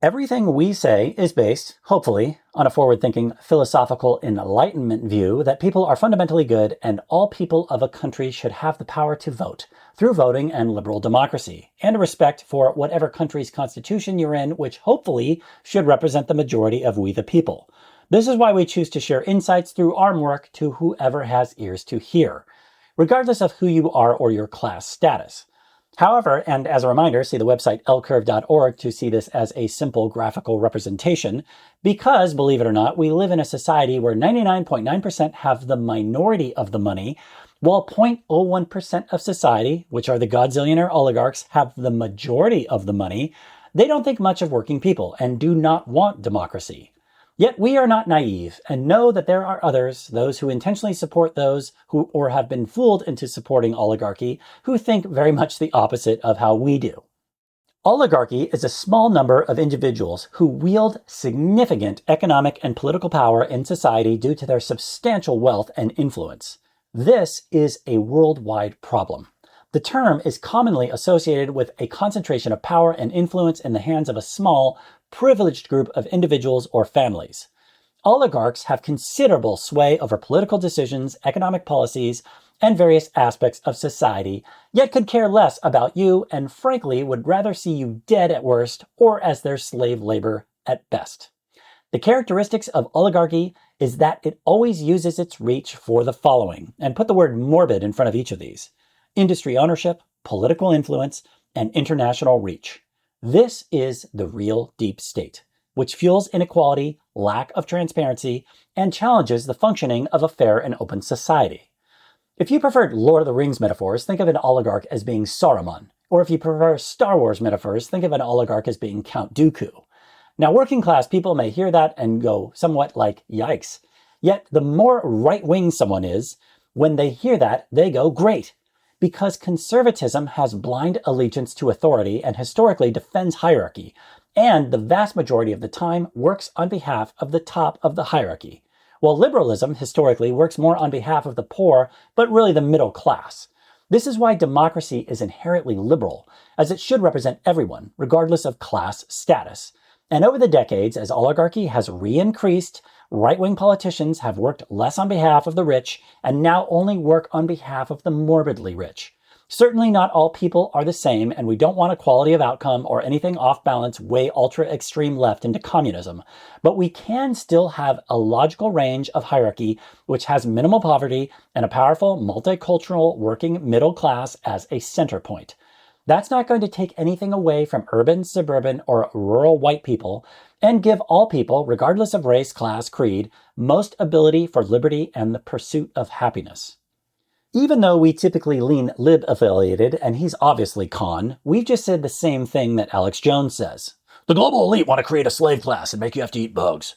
Everything we say is based, hopefully, on a forward-thinking, philosophical enlightenment view that people are fundamentally good and all people of a country should have the power to vote through voting and liberal democracy, and a respect for whatever country's constitution you're in, which hopefully should represent the majority of we the people. This is why we choose to share insights through our work to whoever has ears to hear, regardless of who you are or your class status. However, and as a reminder, see the website lcurve.org to see this as a simple graphical representation, because, believe it or not, we live in a society where 99.9% have the minority of the money, while 0.01% of society, which are the godzillionaire oligarchs, have the majority of the money. They don't think much of working people and do not want democracy. Yet we are not naive and know that there are others, those who intentionally support those who or have been fooled into supporting oligarchy, who think very much the opposite of how we do. Oligarchy is a small number of individuals who wield significant economic and political power in society due to their substantial wealth and influence. This is a worldwide problem. The term is commonly associated with a concentration of power and influence in the hands of a small, privileged group of individuals or families. Oligarchs have considerable sway over political decisions, economic policies, and various aspects of society, yet could care less about you and frankly would rather see you dead at worst or as their slave labor at best. The characteristics of oligarchy is that it always uses its reach for the following, and put the word morbid in front of each of these: industry ownership, political influence, and international reach. This is the real deep state, which fuels inequality, lack of transparency, and challenges the functioning of a fair and open society. If you preferred Lord of the Rings metaphors, think of an oligarch as being Saruman. Or if you prefer Star Wars metaphors, think of an oligarch as being Count Dooku. Now, working class people may hear that and go somewhat like, yikes. Yet the more right-wing someone is, when they hear that, they go, great. Because conservatism has blind allegiance to authority and historically defends hierarchy, and the vast majority of the time works on behalf of the top of the hierarchy, while liberalism historically works more on behalf of the poor, but really the middle class. This is why democracy is inherently liberal, as it should represent everyone, regardless of class status. And over the decades, as oligarchy has re-increased, right-wing politicians have worked less on behalf of the rich and now only work on behalf of the morbidly rich. Certainly not all people are the same, and we don't want equality of outcome or anything off balance way ultra-extreme left into communism. But we can still have a logical range of hierarchy which has minimal poverty and a powerful multicultural working middle class as a center point. That's not going to take anything away from urban, suburban, or rural white people and give all people, regardless of race, class, creed, most ability for liberty and the pursuit of happiness. Even though we typically lean lib-affiliated, and he's obviously con, we've just said the same thing that Alex Jones says. The global elite want to create a slave class and make you have to eat bugs.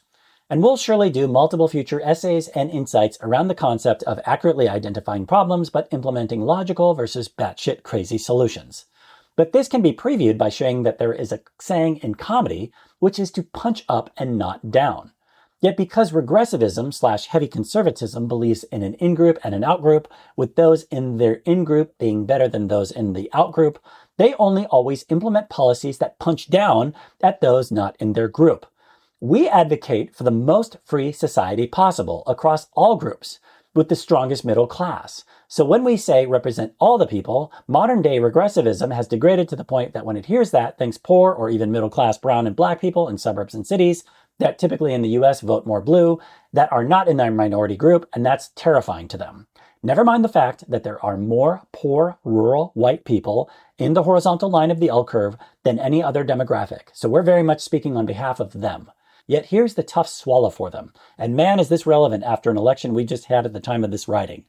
And we'll surely do multiple future essays and insights around the concept of accurately identifying problems but implementing logical versus batshit crazy solutions. But this can be previewed by showing that there is a saying in comedy, which is to punch up and not down. Yet because regressivism / heavy conservatism believes in an in-group and an out-group, with those in their in-group being better than those in the out-group, they only always implement policies that punch down at those not in their group. We advocate for the most free society possible across all groups, with the strongest middle class. So when we say represent all the people, modern-day regressivism has degraded to the point that when it hears that, thinks poor or even middle-class brown and black people in suburbs and cities that typically in the US vote more blue, that are not in their minority group, and that's terrifying to them. Never mind the fact that there are more poor, rural, white people in the horizontal line of the L curve than any other demographic, so we're very much speaking on behalf of them. Yet here's the tough swallow for them, and man is this relevant after an election we just had at the time of this writing.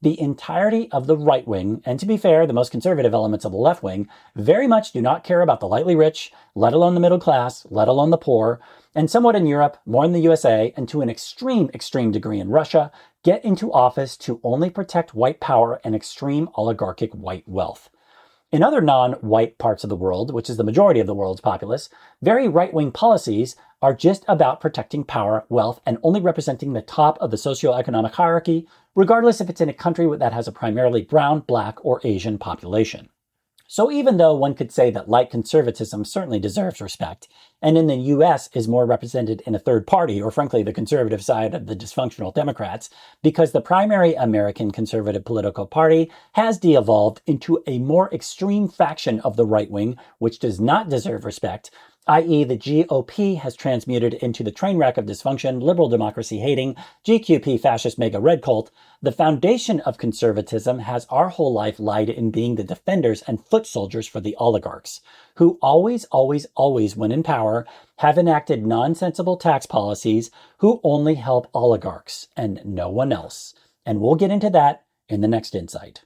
The entirety of the right wing, and to be fair, the most conservative elements of the left wing, very much do not care about the lightly rich, let alone the middle class, let alone the poor, and somewhat in Europe, more in the USA, and to an extreme degree in Russia, get into office to only protect white power and extreme oligarchic white wealth. In other non-white parts of the world, which is the majority of the world's populace, very right-wing policies are just about protecting power, wealth, and only representing the top of the socioeconomic hierarchy, regardless if it's in a country that has a primarily brown, black, or Asian population. So even though one could say that light conservatism certainly deserves respect, and in the US is more represented in a third party, or frankly the conservative side of the dysfunctional Democrats, because the primary American conservative political party has de-evolved into a more extreme faction of the right wing, which does not deserve respect, i.e. the GOP has transmuted into the train wreck of dysfunction, liberal democracy hating, GQP fascist mega red cult, the foundation of conservatism has our whole life lied in being the defenders and foot soldiers for the oligarchs, who always, when in power, have enacted nonsensible tax policies, who only help oligarchs and no one else. And we'll get into that in the next insight.